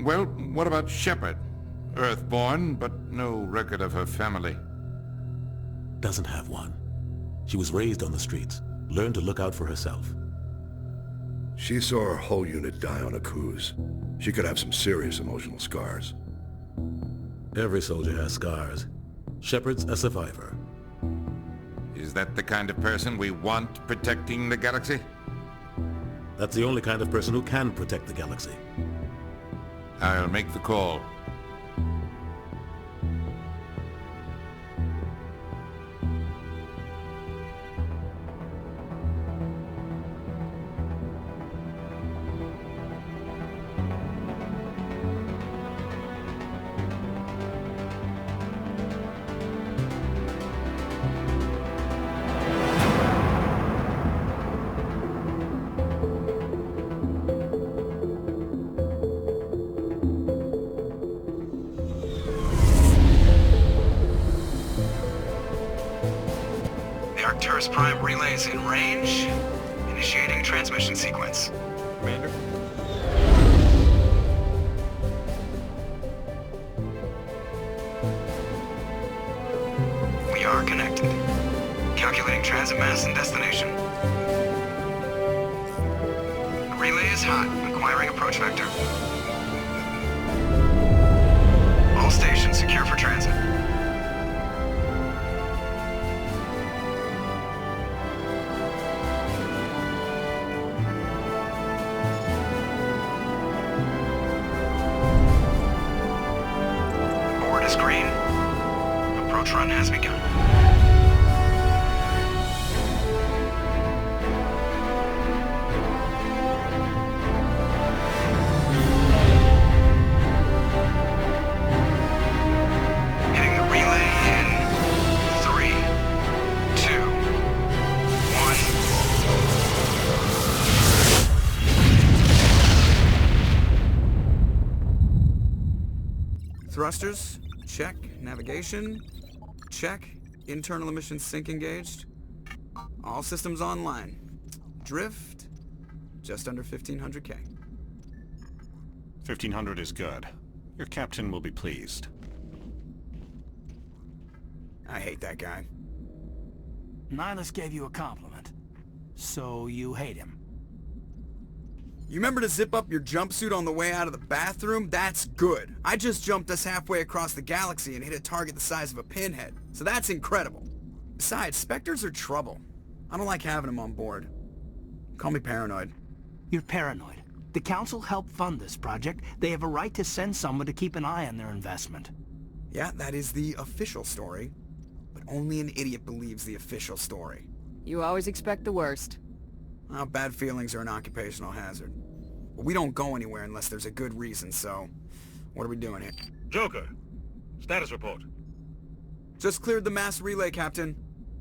Well, what about Shepard? Earthborn, but no record of her family. Doesn't have one. She was raised on the streets, learned to look out for herself. She saw her whole unit die on a cruise. She could have some serious emotional scars. Every soldier has scars. Shepard's a survivor. Is that the kind of person we want protecting the galaxy? That's the only kind of person who can protect the galaxy. I'll make the call. Arcturus Prime relays in range. Initiating transmission sequence. Commander? We are connected. Calculating transit mass and destination. Relay is hot. Acquiring approach vector. All stations secure for transit. Green. Approach run has begun. Hitting the relay in 3, 2, 1. Thrusters. Check. Navigation. Check. Internal emissions sync engaged. All systems online. Drift. Just under 1500K. 1500 is good. Your captain will be pleased. I hate that guy. Nihilus gave you a compliment. So you hate him. You remember to zip up your jumpsuit on the way out of the bathroom? That's good. I just jumped us halfway across the galaxy and hit a target the size of a pinhead. So that's incredible. Besides, Spectres are trouble. I don't like having them on board. Call me paranoid. You're paranoid. The Council helped fund this project. They have a right to send someone to keep an eye on their investment. Yeah, that is the official story. But only an idiot believes the official story. You always expect the worst. Well, bad feelings are an occupational hazard. But we don't go anywhere unless there's a good reason, so... What are we doing here? Joker, status report. Just cleared the mass relay, Captain.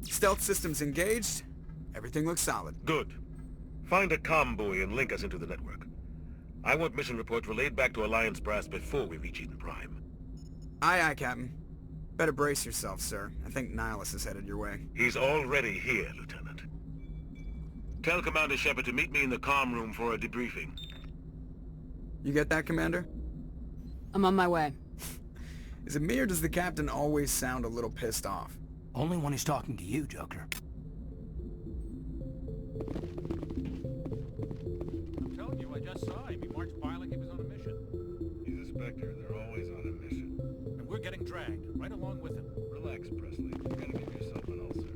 Stealth systems engaged. Everything looks solid. Good. Find a comm buoy and link us into the network. I want mission reports relayed back to Alliance Brass before we reach Eden Prime. Aye, aye, Captain. Better brace yourself, sir. I think Nihilus is headed your way. He's already here, Lieutenant. Tell Commander Shepard to meet me in the comm room for a debriefing. You get that, Commander? I'm on my way. Is it me or does the Captain always sound a little pissed off? Only when he's talking to you, Joker. I'm telling you, I just saw him. He marched by like he was on a mission. He's a Spectre. They're always on a mission. And we're getting dragged, right along with him. Relax, Presley. You gotta give yourself an ulcer.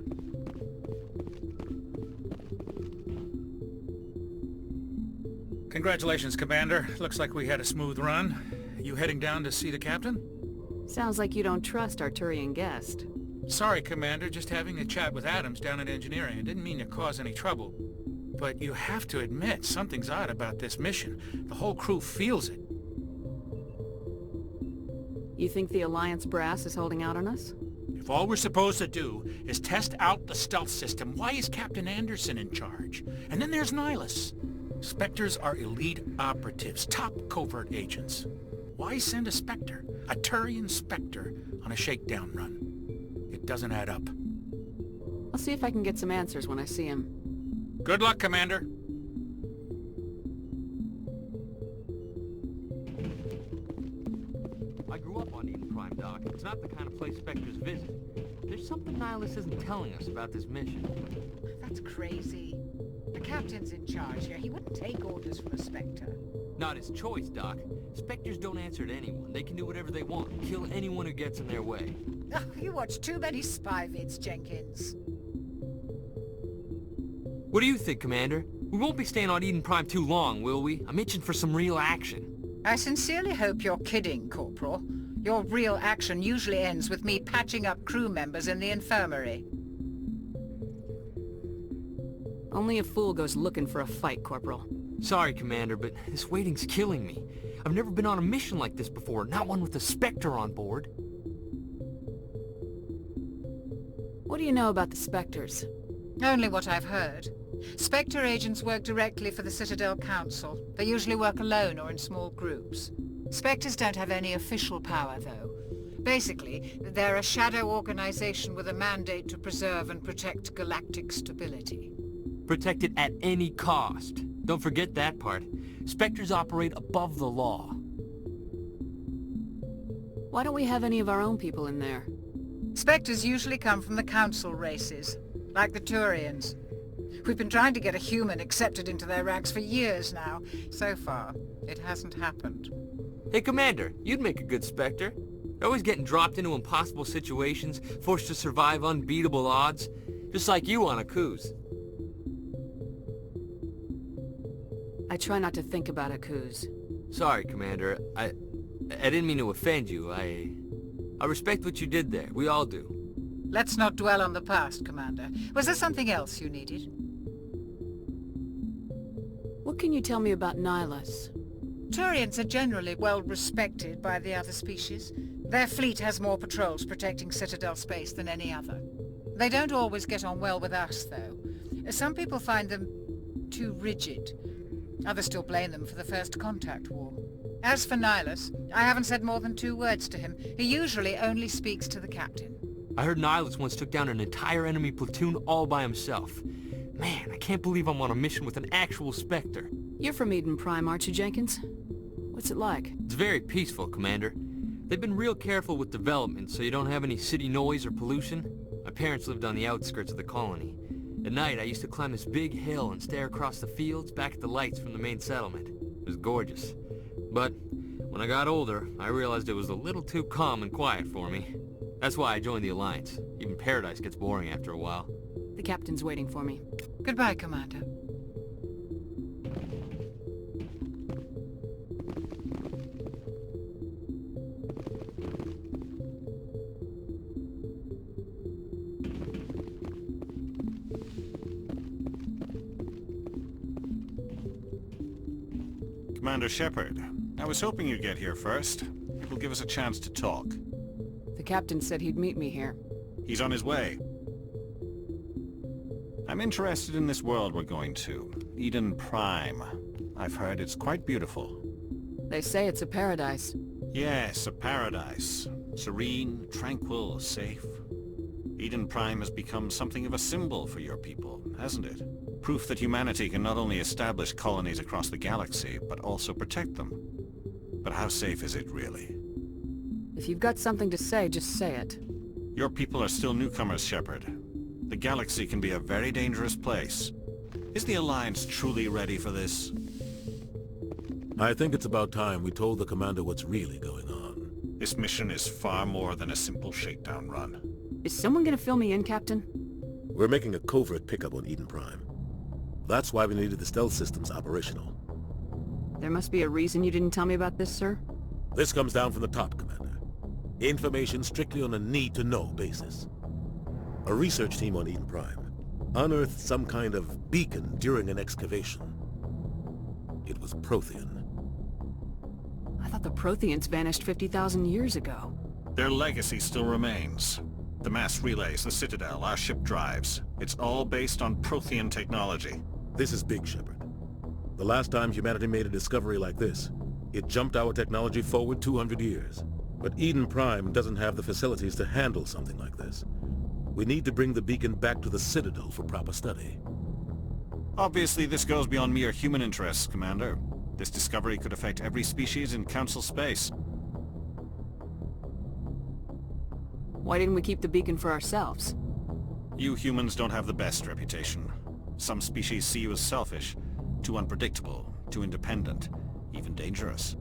Congratulations, Commander. Looks like we had a smooth run. You heading down to see the captain? Sounds like you don't trust Arturian guest. Sorry, Commander. Just having a chat with Adams down at engineering. I didn't mean to cause any trouble. But you have to admit, something's odd about this mission. The whole crew feels it. You think the Alliance brass is holding out on us? If all we're supposed to do is test out the stealth system, why is Captain Anderson in charge? And then there's Nihilus. Spectres are elite operatives, top covert agents. Why send a Spectre, a Turian Spectre, on a shakedown run? It doesn't add up. I'll see if I can get some answers when I see him. Good luck, Commander. I grew up on Eden Prime, Doc. It's not the kind of place Spectres visit. There's something Nihilus isn't telling us about this mission. That's crazy. The captain's in charge here. He wouldn't take orders from a Spectre. Not his choice, Doc. Spectres don't answer to anyone. They can do whatever they want. Kill anyone who gets in their way. Oh, you watch too many spy vids, Jenkins. What do you think, Commander? We won't be staying on Eden Prime too long, will we? I'm itching for some real action. I sincerely hope you're kidding, Corporal. Your real action usually ends with me patching up crew members in the infirmary. Only a fool goes looking for a fight, Corporal. Sorry, Commander, but this waiting's killing me. I've never been on a mission like this before, not one with a Spectre on board. What do you know about the Spectres? Only what I've heard. Spectre agents work directly for the Citadel Council. They usually work alone or in small groups. Spectres don't have any official power, though. Basically, they're a shadow organization with a mandate to preserve and protect galactic stability. Protect it at any cost. Don't forget that part. Spectres operate above the law. Why don't we have any of our own people in there? Spectres usually come from the Council races, like the Turians. We've been trying to get a human accepted into their ranks for years now. So far, it hasn't happened. Hey, Commander, you'd make a good Spectre. You're always getting dropped into impossible situations, forced to survive unbeatable odds. Just like you on a cruise. I try not to think about Akuz. Sorry, Commander. I didn't mean to offend you. I respect what you did there. We all do. Let's not dwell on the past, Commander. Was there something else you needed? What can you tell me about Nihilus? Turians are generally well respected by the other species. Their fleet has more patrols protecting Citadel space than any other. They don't always get on well with us, though. Some people find them too rigid. Others still blame them for the First Contact War. As for Nihilus, I haven't said more than 2 words to him. He usually only speaks to the captain. I heard Nihilus once took down an entire enemy platoon all by himself. Man, I can't believe I'm on a mission with an actual Spectre. You're from Eden Prime, aren't you, Jenkins? What's it like? It's very peaceful, Commander. They've been real careful with development, so you don't have any city noise or pollution. My parents lived on the outskirts of the colony. At night, I used to climb this big hill and stare across the fields back at the lights from the main settlement. It was gorgeous. But when I got older, I realized it was a little too calm and quiet for me. That's why I joined the Alliance. Even Paradise gets boring after a while. The captain's waiting for me. Goodbye, Commander. Commander Shepard, I was hoping you'd get here first. It will give us a chance to talk. The captain said he'd meet me here. He's on his way. I'm interested in this world we're going to, Eden Prime. I've heard it's quite beautiful. They say it's a paradise. Yes, a paradise. Serene, tranquil, safe. Eden Prime has become something of a symbol for your people, hasn't it? Proof that humanity can not only establish colonies across the galaxy, but also protect them. But how safe is it, really? If you've got something to say, just say it. Your people are still newcomers, Shepard. The galaxy can be a very dangerous place. Is the Alliance truly ready for this? I think it's about time we told the Commander what's really going on. This mission is far more than a simple shakedown run. Is someone gonna fill me in, Captain? We're making a covert pickup on Eden Prime. That's why we needed the stealth systems operational. There must be a reason you didn't tell me about this, sir? This comes down from the top, Commander. Information strictly on a need-to-know basis. A research team on Eden Prime unearthed some kind of beacon during an excavation. It was Prothean. I thought the Protheans vanished 50,000 years ago. Their legacy still remains. The mass relays, the Citadel, our ship drives. It's all based on Prothean technology. This is big, Shepard. The last time humanity made a discovery like this, it jumped our technology forward 200 years. But Eden Prime doesn't have the facilities to handle something like this. We need to bring the beacon back to the Citadel for proper study. Obviously, this goes beyond mere human interests, Commander. This discovery could affect every species in Council space. Why didn't we keep the beacon for ourselves? You humans don't have the best reputation. Some species see you as selfish, too unpredictable, too independent, even dangerous.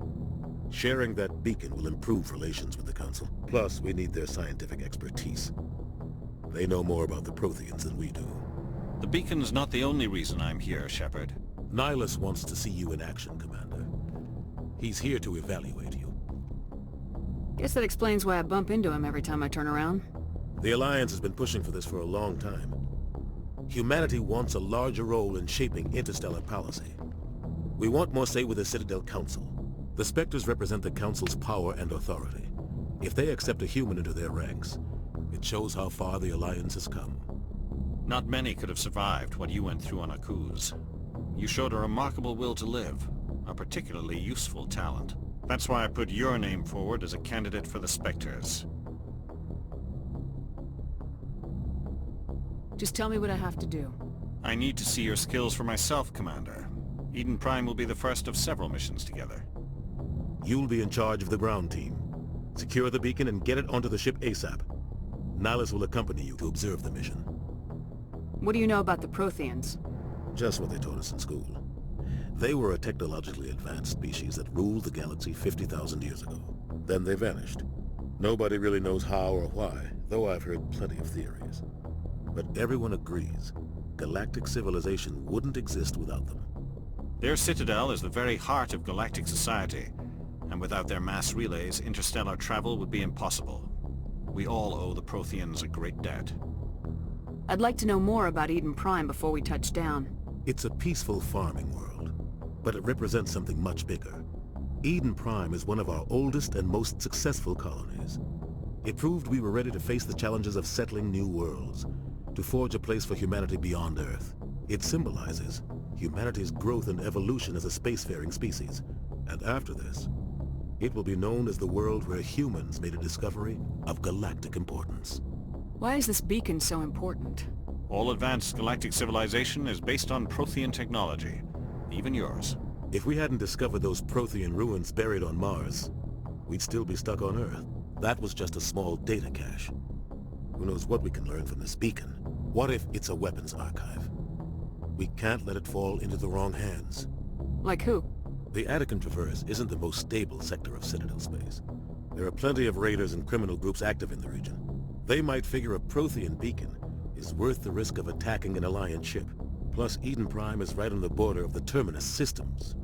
Sharing that beacon will improve relations with the Council. Plus, we need their scientific expertise. They know more about the Protheans than we do. The beacon's not the only reason I'm here, Shepard. Nihilus wants to see you in action, Commander. He's here to evaluate you. Guess that explains why I bump into him every time I turn around. The Alliance has been pushing for this for a long time. Humanity wants a larger role in shaping interstellar policy. We want more say with the Citadel Council. The Spectres represent the Council's power and authority. If they accept a human into their ranks, it shows how far the Alliance has come. Not many could have survived what you went through on Akuz. You showed a remarkable will to live, a particularly useful talent. That's why I put your name forward as a candidate for the Spectres. Just tell me what I have to do. I need to see your skills for myself, Commander. Eden Prime will be the first of several missions together. You'll be in charge of the ground team. Secure the beacon and get it onto the ship ASAP. Nihilus will accompany you to observe the mission. What do you know about the Protheans? Just what they taught us in school. They were a technologically advanced species that ruled the galaxy 50,000 years ago. Then they vanished. Nobody really knows how or why, though I've heard plenty of theories. But everyone agrees, galactic civilization wouldn't exist without them. Their citadel is the very heart of galactic society, and without their mass relays, interstellar travel would be impossible. We all owe the Protheans a great debt. I'd like to know more about Eden Prime before we touch down. It's a peaceful farming world, but it represents something much bigger. Eden Prime is one of our oldest and most successful colonies. It proved we were ready to face the challenges of settling new worlds, to forge a place for humanity beyond Earth. It symbolizes humanity's growth and evolution as a spacefaring species. And after this, it will be known as the world where humans made a discovery of galactic importance. Why is this beacon so important? All advanced galactic civilization is based on Prothean technology, even yours. If we hadn't discovered those Prothean ruins buried on Mars, we'd still be stuck on Earth. That was just a small data cache. Who knows what we can learn from this beacon? What if it's a weapons archive? We can't let it fall into the wrong hands. Like who? The Attican Traverse isn't the most stable sector of Citadel space. There are plenty of raiders and criminal groups active in the region. They might figure a Prothean beacon is worth the risk of attacking an Alliance ship. Plus, Eden Prime is right on the border of the Terminus systems.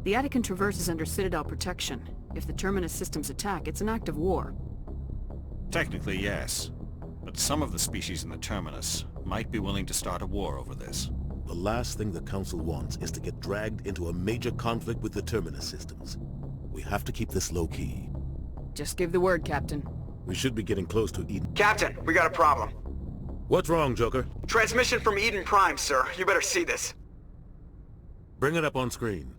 The Attican Traverse is under Citadel protection. If the Terminus systems attack, it's an act of war. Technically, yes. But some of the species in the Terminus might be willing to start a war over this. The last thing the Council wants is to get dragged into a major conflict with the Terminus systems. We have to keep this low-key. Just give the word, Captain. We should be getting close to Eden. Captain, we got a problem. What's wrong, Joker? Transmission from Eden Prime, sir. You better see this. Bring it up on screen.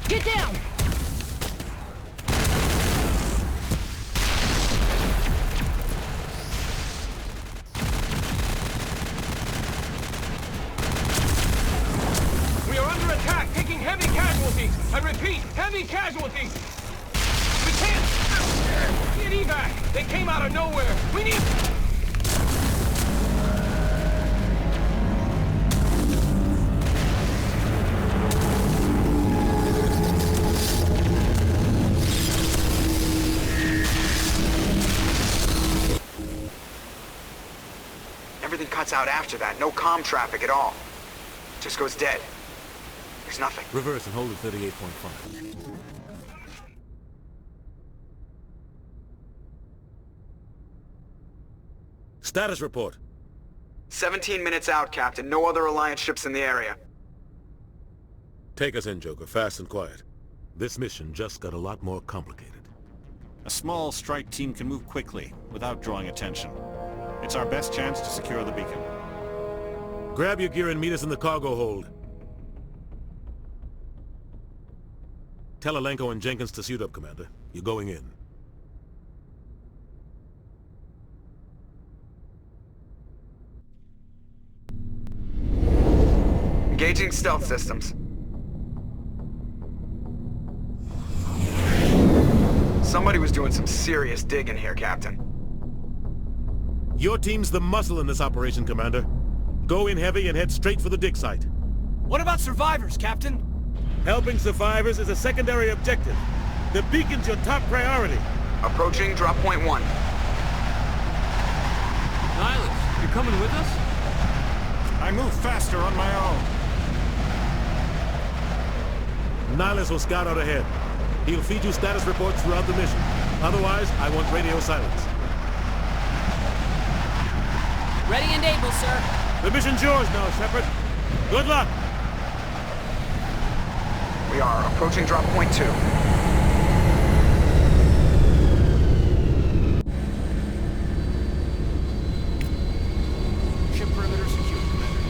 Get down! We are under attack, taking heavy casualties. I repeat, heavy casualties. We can't get evac. They came out of nowhere. We need... Everything cuts out after that. No comm traffic at all. Just goes dead. There's nothing. Reverse and hold at 38.5. Status report. 17 minutes out, Captain. No other Alliance ships in the area. Take us in, Joker, fast and quiet. This mission just got a lot more complicated. A small strike team can move quickly, without drawing attention. It's our best chance to secure the beacon. Grab your gear and meet us in the cargo hold. Tell Alenko and Jenkins to suit up, Commander. You're going in. Engaging stealth systems. Somebody was doing some serious digging here, Captain. Your team's the muscle in this operation, Commander. Go in heavy and head straight for the dig site. What about survivors, Captain? Helping survivors is a secondary objective. The beacon's your top priority. Approaching drop point 1. Nihilus, you're coming with us? I move faster on my own. Nihilus will scout out ahead. He'll feed you status reports throughout the mission. Otherwise, I want radio silence. Ready and able, sir. The mission's yours now, Shepard. Good luck! We are approaching drop point 2. Ship perimeter secure, Commander.